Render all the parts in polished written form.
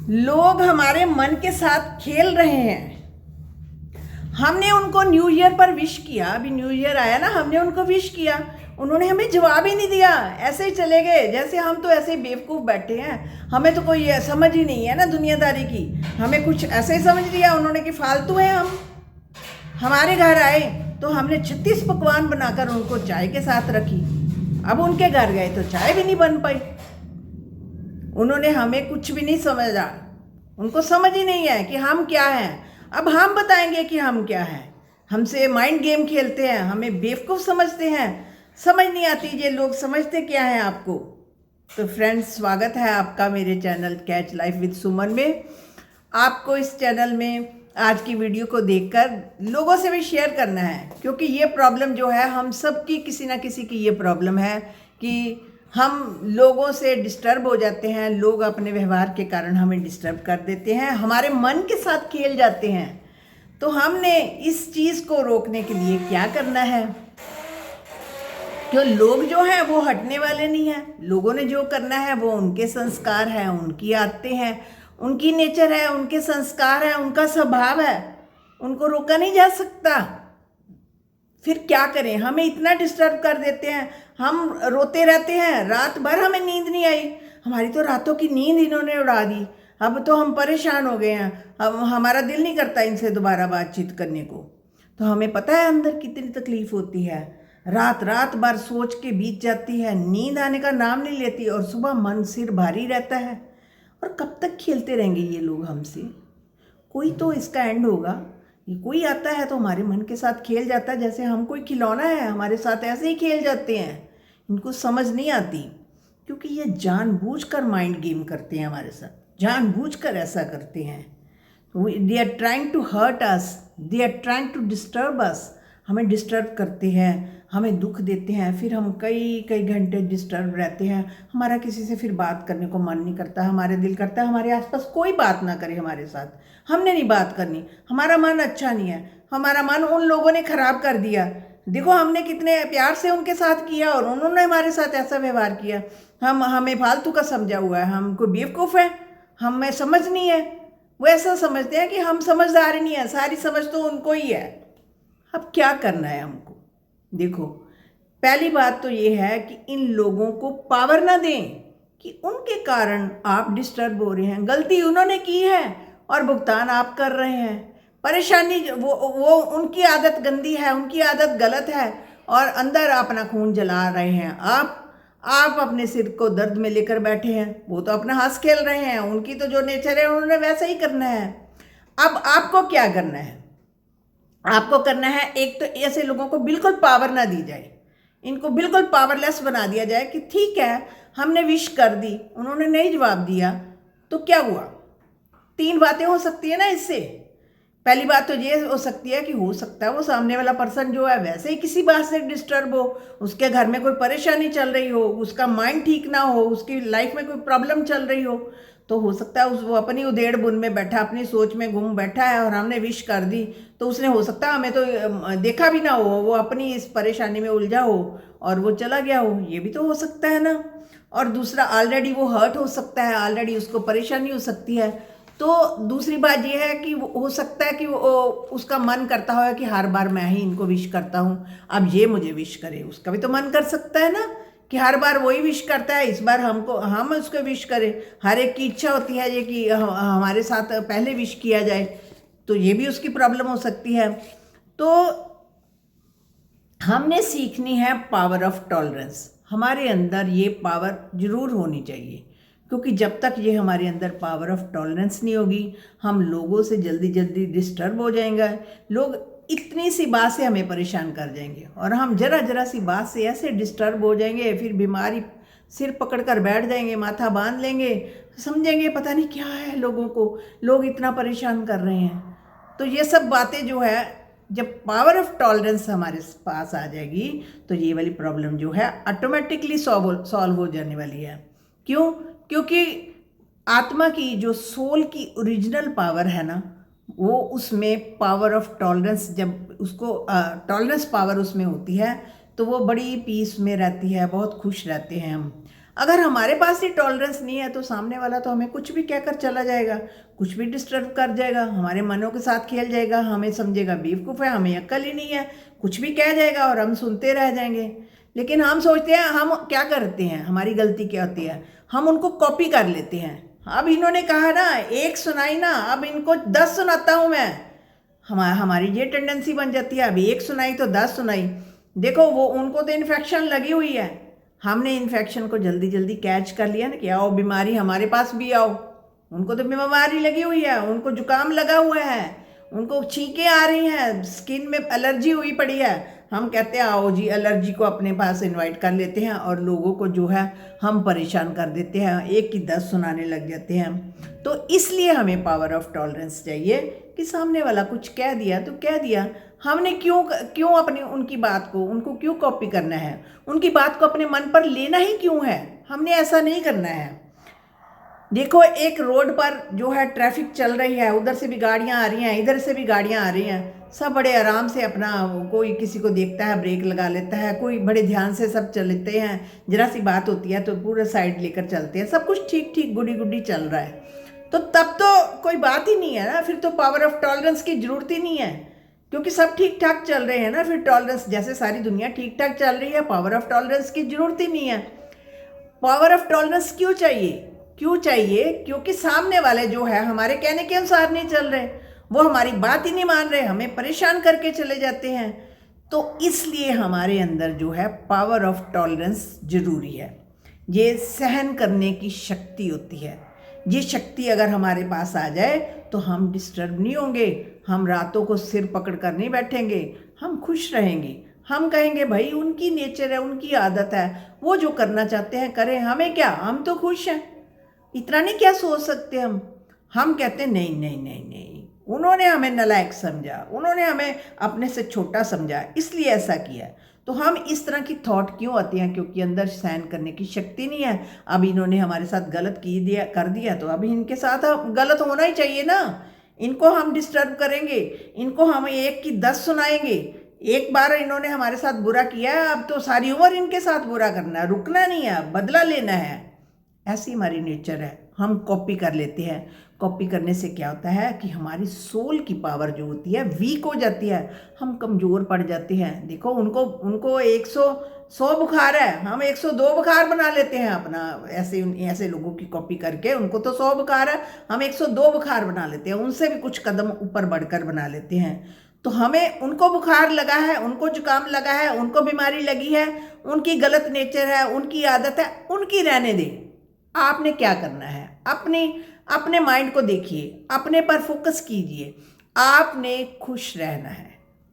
लोग हमारे मन के साथ खेल रहे हैं। हमने उनको न्यू ईयर पर विश किया, अभी न्यू ईयर आया ना, हमने उनको विश किया, उन्होंने हमें जवाब ही नहीं दिया, ऐसे ही चले गए जैसे हम तो ऐसे ही बेवकूफ़ बैठे हैं। हमें तो कोई समझ ही नहीं है ना दुनियादारी की, हमें कुछ ऐसे ही समझ लिया उन्होंने कि फालतू हैं हम। हमारे घर आए तो हमने 36 पकवान बनाकर उनको चाय के साथ रखी। अब उनके घर गए तो चाय भी नहीं बन पाई। उन्होंने हमें कुछ भी नहीं समझा, उनको समझ ही नहीं है कि हम क्या हैं। अब हम बताएंगे कि हम क्या हैं। हमसे माइंड गेम खेलते हैं, हमें बेवकूफ़ समझते हैं, समझ नहीं आती ये लोग समझते क्या हैं आपको। तो फ्रेंड्स, स्वागत है आपका मेरे चैनल कैच लाइफ विद सुमन में। आपको इस चैनल में आज की वीडियो को देखकर लोगों से भी शेयर करना है, क्योंकि ये प्रॉब्लम जो है हम सब की किसी ना किसी की ये प्रॉब्लम है कि हम लोगों से डिस्टर्ब हो जाते हैं। लोग अपने व्यवहार के कारण हमें डिस्टर्ब कर देते हैं, हमारे मन के साथ खेल जाते हैं। तो हमने इस चीज़ को रोकने के लिए क्या करना है? जो लोग जो हैं वो हटने वाले नहीं हैं। लोगों ने जो करना है वो उनके संस्कार हैं, उनकी आदतें हैं, उनकी नेचर है, उनके संस्कार हैं, उनका स्वभाव है, उनको रोका नहीं जा सकता। फिर क्या करें? हमें इतना डिस्टर्ब कर देते हैं, हम रोते रहते हैं, रात भर हमें नींद नहीं आई, हमारी तो रातों की नींद इन्होंने उड़ा दी। अब तो हम परेशान हो गए हैं, अब हमारा दिल नहीं करता इनसे दोबारा बातचीत करने को। तो हमें पता है अंदर कितनी तकलीफ होती है। रात रात भर सोच के बीत जाती है, नींद आने का नाम नहीं लेती, और सुबह मन सिर भारी रहता है। और कब तक खेलते रहेंगे ये लोग हमसे? कोई तो इसका एंड होगा। ये कोई आता है तो हमारे मन के साथ खेल जाता है, जैसे हम कोई खिलौना है, हमारे साथ ऐसे ही खेल जाते हैं। इनको समझ नहीं आती, क्योंकि ये जानबूझकर माइंड गेम करते हैं हमारे साथ, जानबूझकर ऐसा करते हैं। They are trying to hurt us, they are trying to disturb us. हमें डिस्टर्ब करते हैं, हमें दुख देते हैं, फिर हम कई कई घंटे डिस्टर्ब रहते हैं। हमारा किसी से फिर बात करने को मन नहीं करता, हमारे दिल करता है हमारे आसपास कोई बात ना करे हमारे साथ, हमने नहीं बात करनी, हमारा मन अच्छा नहीं है, हमारा मन उन लोगों ने ख़राब कर दिया। देखो हमने कितने प्यार से उनके साथ किया और उन्होंने हमारे साथ ऐसा व्यवहार किया। हमें फालतू का समझा हुआ है, हम कोई बेवकूफ़ है, हमें समझ नहीं है। वो ऐसा समझते हैं कि हम समझदार ही नहीं है, सारी समझ तो उनको ही है। अब क्या करना है हमको? देखो, पहली बात तो ये है कि इन लोगों को पावर ना दें कि उनके कारण आप डिस्टर्ब हो रहे हैं। गलती उन्होंने की है और भुगतान आप कर रहे हैं। परेशानी वो उनकी आदत गंदी है, उनकी आदत गलत है, और अंदर अपना खून जला रहे हैं। आप अपने सिर को दर्द में लेकर बैठे हैं, वो तो अपना हंस खेल रहे हैं, उनकी तो जो नेचर है उन्होंने वैसा ही करना है। अब आपको क्या करना है? आपको करना है, एक तो ऐसे लोगों को बिल्कुल पावर ना दी जाए, इनको बिल्कुल पावरलेस बना दिया जाए कि ठीक है हमने विश कर दी, उन्होंने नहीं जवाब दिया तो क्या हुआ? तीन बातें हो सकती है ना इससे। पहली बात तो ये हो सकती है कि हो सकता है वो सामने वाला पर्सन जो है वैसे ही किसी बात से डिस्टर्ब हो, उसके घर में कोई परेशानी चल रही हो, उसका माइंड ठीक ना हो, उसकी लाइफ में कोई प्रॉब्लम चल रही हो। तो हो सकता है वो अपनी उधेड़ बुन में बैठा, अपनी सोच में गुम बैठा है, और हमने विश कर दी तो उसने हो सकता है हमें तो देखा भी ना हो, वो अपनी इस परेशानी में उलझा हो और वो चला गया हो। ये भी तो हो सकता है ना। और दूसरा, ऑलरेडी वो हर्ट हो सकता है, ऑलरेडी उसको परेशानी हो सकती है। तो दूसरी बात यह है कि हो सकता है कि वो उसका मन करता हो कि हर बार मैं ही इनको विश करता हूँ, अब ये मुझे विश करे। उसका भी तो मन कर सकता है ना कि हर बार वही विश करता है, इस बार हम उसको विश करें। हर एक की इच्छा होती है ये कि हमारे साथ पहले विश किया जाए, तो ये भी उसकी प्रॉब्लम हो सकती है। तो हमने सीखनी है पावर ऑफ टॉलरेंस। हमारे अंदर ये पावर जरूर होनी चाहिए, क्योंकि जब तक ये हमारे अंदर पावर ऑफ टॉलरेंस नहीं होगी, हम लोगों से जल्दी जल्दी डिस्टर्ब हो जाएंगे। लोग इतनी सी बात से हमें परेशान कर जाएंगे, और हम जरा जरा सी बात से ऐसे डिस्टर्ब हो जाएंगे, फिर बीमारी सिर पकड़ कर बैठ जाएंगे, माथा बांध लेंगे, समझेंगे पता नहीं क्या है लोगों को, लोग इतना परेशान कर रहे हैं। तो ये सब बातें जो है, जब पावर ऑफ टॉलरेंस हमारे पास आ जाएगी तो ये वाली प्रॉब्लम जो है ऑटोमेटिकली सॉल्व हो जाने वाली है। क्यों? क्योंकि आत्मा की जो सोल की ओरिजिनल पावर है ना, वो उसमें पावर ऑफ टॉलरेंस, जब उसको टॉलरेंस पावर उसमें होती है तो वो बड़ी पीस में रहती है, बहुत खुश रहते हैं हम। अगर हमारे पास ही टॉलरेंस नहीं है तो सामने वाला तो हमें कुछ भी कहकर चला जाएगा, कुछ भी डिस्टर्ब कर जाएगा, हमारे मनों के साथ खेल जाएगा, हमें समझेगा बेवकूफ़ है, हमें अक्ल ही नहीं है, कुछ भी कह जाएगा और हम सुनते रह जाएंगे। लेकिन हम सोचते हैं, हम क्या करते हैं, हमारी गलती क्या होती है, हम उनको कॉपी कर लेते हैं। अब इन्होंने कहा ना एक सुनाई ना, अब इनको 10 सुनाता हूँ मैं। हमारी ये टेंडेंसी बन जाती है, अभी एक सुनाई तो 10 सुनाई। देखो वो उनको तो इन्फेक्शन लगी हुई है, हमने इन्फेक्शन को जल्दी जल्दी कैच कर लिया ना कि आओ बीमारी हमारे पास भी आओ। उनको तो बीमारी लगी हुई है, उनको जुकाम लगा हुआ है, उनको छींकें आ रही हैं, स्किन में एलर्जी हुई पड़ी है। हम कहते हैं आओ जी एलर्जी को अपने पास इनवाइट कर लेते हैं और लोगों को जो है हम परेशान कर देते हैं, एक की 10 सुनाने लग जाते हैं। तो इसलिए हमें पावर ऑफ टॉलरेंस चाहिए कि सामने वाला कुछ कह दिया तो कह दिया, हमने क्यों अपनी उनकी बात को, उनको क्यों कॉपी करना है, उनकी बात को अपने मन पर लेना ही क्यों है, हमने ऐसा नहीं करना है। देखो एक रोड पर जो है ट्रैफिक चल रही है, उधर से भी गाड़ियां आ रही हैं, इधर से भी गाड़ियां आ रही हैं, सब बड़े आराम से अपना, कोई किसी को देखता है ब्रेक लगा लेता है, कोई बड़े ध्यान से सब चलते हैं, जरा सी बात होती है तो पूरा साइड लेकर चलते हैं, सब कुछ ठीक ठीक गुडी गुडी चल रहा है। तो तब तो कोई बात ही नहीं है ना, फिर तो पावर ऑफ टॉलरेंस की ज़रूरत ही नहीं है, क्योंकि सब ठीक ठाक चल रहे हैं ना। फिर टॉलरेंस, जैसे सारी दुनिया ठीक ठाक चल रही है, पावर ऑफ टॉलरेंस की ज़रूरत ही नहीं है। पावर ऑफ टॉलरेंस क्यों चाहिए? क्योंकि सामने वाले जो है हमारे कहने के अनुसार नहीं चल रहे, वो हमारी बात ही नहीं मान रहे, हमें परेशान करके चले जाते हैं। तो इसलिए हमारे अंदर जो है पावर ऑफ टॉलरेंस ज़रूरी है। ये सहन करने की शक्ति होती है। ये शक्ति अगर हमारे पास आ जाए तो हम डिस्टर्ब नहीं होंगे, हम रातों को सिर पकड़ कर नहीं बैठेंगे, हम खुश रहेंगे। हम कहेंगे भाई उनकी नेचर है, उनकी आदत है, वो जो करना चाहते हैं करें, हमें क्या, हम तो खुश हैं, इतना नहीं क्या सोच सकते हम कहते हैं नहीं नहीं नहीं नहीं, उन्होंने हमें नालायक समझा, उन्होंने हमें अपने से छोटा समझा, इसलिए ऐसा किया। तो हम इस तरह की थॉट क्यों आती हैं? क्योंकि अंदर सहन करने की शक्ति नहीं है। अब इन्होंने हमारे साथ गलत कर दिया तो अब इनके साथ गलत होना ही चाहिए ना। इनको हम डिस्टर्ब करेंगे, इनको हम एक की 10 सुनाएंगे। एक बार इन्होंने हमारे साथ बुरा किया है, अब तो सारी उम्र इनके साथ बुरा करना है, रुकना नहीं है, बदला लेना है। ऐसी हमारी नेचर है, हम कॉपी कर लेते हैं। कॉपी करने से क्या होता है कि हमारी सोल की पावर जो होती है वीक हो जाती है, हम कमज़ोर पड़ जाते हैं। देखो उनको 100 बुखार है, हम 102 बुखार बना लेते हैं अपना। ऐसे लोगों की कॉपी करके, उनको तो 100 बुखार है, हम 102 बुखार बना लेते हैं, उनसे भी कुछ कदम ऊपर बढ़कर बना लेते हैं। तो हमें, उनको बुखार लगा है, उनको जुकाम लगा है, उनको बीमारी लगी है, उनकी गलत नेचर है, उनकी आदत है, उनकी रहने दें। आपने क्या करना है, अपने माइंड को देखिए, अपने पर फोकस कीजिए। आपने खुश रहना है,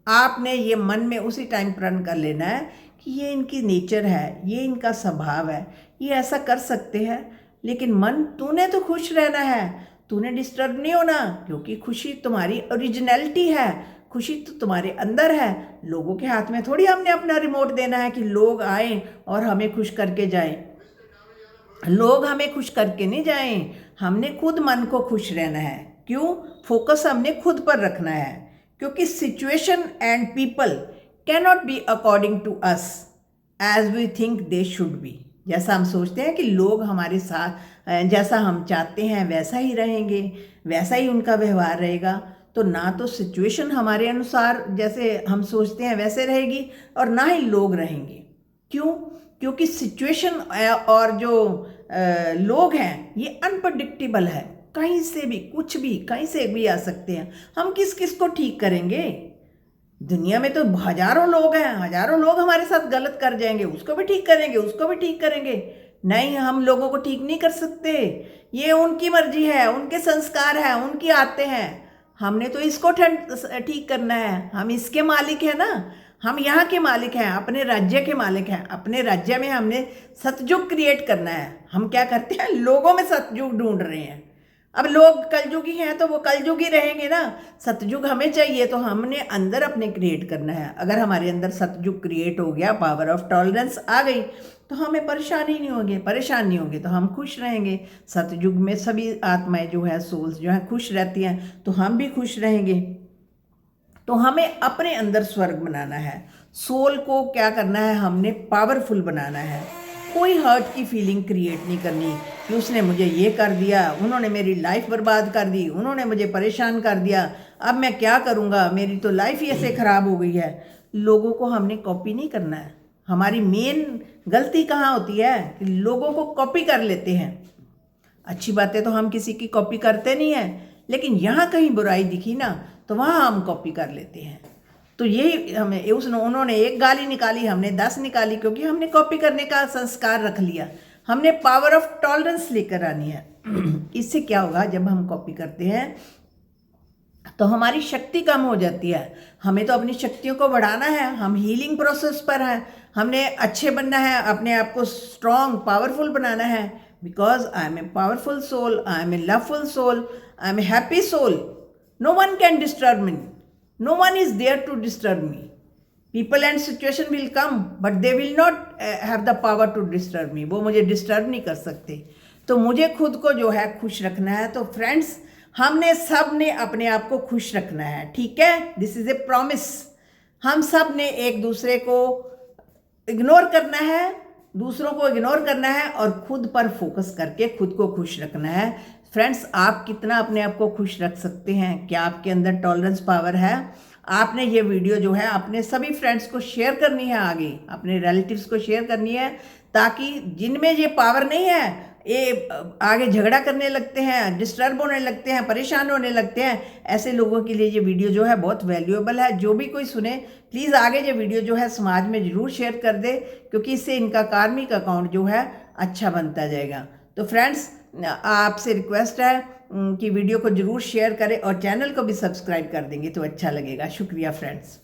आपने ये मन में उसी टाइम प्रण कर लेना है कि ये इनकी नेचर है, ये इनका स्वभाव है, ये ऐसा कर सकते हैं। लेकिन मन, तूने तो खुश रहना है, तूने डिस्टर्ब नहीं होना, क्योंकि खुशी तुम्हारी ओरिजिनलिटी है, खुशी तो तुम्हारे अंदर है। लोगों के हाथ में थोड़ी हमने अपना रिमोट देना है कि लोग आएँ और हमें खुश करके जाएं। लोग हमें खुश करके नहीं जाएं, हमने खुद मन को खुश रहना है। क्यों? फोकस हमने खुद पर रखना है, क्योंकि situation and people can not be according to us as we think they should be. जैसा हम सोचते हैं कि लोग हमारे साथ, जैसा हम चाहते हैं वैसा ही रहेंगे, वैसा ही उनका व्यवहार रहेगा। तो ना तो सिचुएशन हमारे अनुसार जैसे हम सोचते हैं वैसे रहेगी, और ना ही लोग रहेंगे। क्यों? क्योंकि सिचुएशन और जो लोग हैं ये अनप्रडिक्टेबल है, कहीं से भी कुछ भी कहीं से भी आ सकते हैं। हम किस किस को ठीक करेंगे? दुनिया में तो हजारों लोग हैं, हजारों लोग हमारे साथ गलत कर जाएंगे, उसको भी ठीक करेंगे, उसको भी ठीक करेंगे। नहीं, हम लोगों को ठीक नहीं कर सकते, ये उनकी मर्जी है, उनके संस्कार है, उनकी आते हैं। हमने तो इसको ठीक करना है, हम इसके मालिक हैं ना, हम यहाँ के मालिक हैं, अपने राज्य के मालिक हैं। अपने राज्य में हमने सतयुग क्रिएट करना है। हम क्या करते हैं, लोगों में सतयुग ढूंढ रहे हैं। अब लोग कलयुगी हैं तो वो कलयुगी रहेंगे ना, सतयुग हमें चाहिए, तो हमने अंदर अपने क्रिएट करना है। अगर हमारे अंदर सतयुग क्रिएट हो गया, पावर ऑफ टॉलरेंस आ गई, तो हमें परेशानी नहीं होगी, परेशान नहीं होंगे, तो हम खुश रहेंगे। सतयुग में सभी आत्माएं जो है, सोल्स जो है खुश रहती हैं, तो हम भी खुश रहेंगे। तो हमें अपने अंदर स्वर्ग बनाना है। सोल को क्या करना है, हमने पावरफुल बनाना है। कोई हर्ट की फीलिंग क्रिएट नहीं करनी कि उसने मुझे ये कर दिया, उन्होंने मेरी लाइफ बर्बाद कर दी, उन्होंने मुझे परेशान कर दिया, अब मैं क्या करूँगा, मेरी तो लाइफ ही ऐसे ख़राब हो गई है। लोगों को हमने कॉपी नहीं करना है। हमारी मेन गलती कहाँ होती है कि लोगों को कॉपी कर लेते हैं। अच्छी बातें तो हम किसी की कॉपी करते नहीं हैं, लेकिन यहाँ कहीं बुराई दिखी ना तो वहाँ हम कॉपी कर लेते हैं। तो यही हमें उन्होंने एक गाली निकाली, हमने 10 निकाली, क्योंकि हमने कॉपी करने का संस्कार रख लिया। हमने पावर ऑफ टॉलरेंस लेकर आनी है। इससे क्या होगा, जब हम कॉपी करते हैं तो हमारी शक्ति कम हो जाती है। हमें तो अपनी शक्तियों को बढ़ाना है, हम हीलिंग प्रोसेस पर हैं, हमने अच्छे बनना है, अपने आप को स्ट्रॉन्ग पावरफुल बनाना है। Because I am a powerful soul, I am a loveful soul, I am a happy soul. No one can disturb me, no one is there to disturb me. People and situation will come but they will not have the power to disturb me. वो मुझे disturb नहीं कर सकते। तो मुझे खुद को जो है खुश रखना है। तो फ्रेंड्स, हमने सब ने अपने आप को खुश रखना है, ठीक है। This is a promise. हम सब ने एक दूसरे को इग्नोर करना है, दूसरों को इग्नोर करना है और खुद पर फोकस करके खुद को खुश रखना है। फ्रेंड्स, आप कितना अपने आप को खुश रख सकते हैं? क्या आपके अंदर टॉलरेंस पावर है? आपने ये वीडियो जो है अपने सभी फ्रेंड्स को शेयर करनी है, आगे अपने रिलेटिव्स को शेयर करनी है, ताकि जिनमें ये पावर नहीं है, ये आगे झगड़ा करने लगते हैं, डिस्टर्ब होने लगते हैं, परेशान होने लगते हैं, ऐसे लोगों के लिए ये वीडियो जो है बहुत वैल्यूएबल है। जो भी कोई सुने, प्लीज़ आगे ये वीडियो जो है समाज में ज़रूर शेयर कर दे, क्योंकि इससे इनका कार्मिक अकाउंट जो है अच्छा बनता जाएगा। तो फ्रेंड्स, आपसे रिक्वेस्ट है कि वीडियो को ज़रूर शेयर करें और चैनल को भी सब्सक्राइब कर देंगे तो अच्छा लगेगा। शुक्रिया फ्रेंड्स।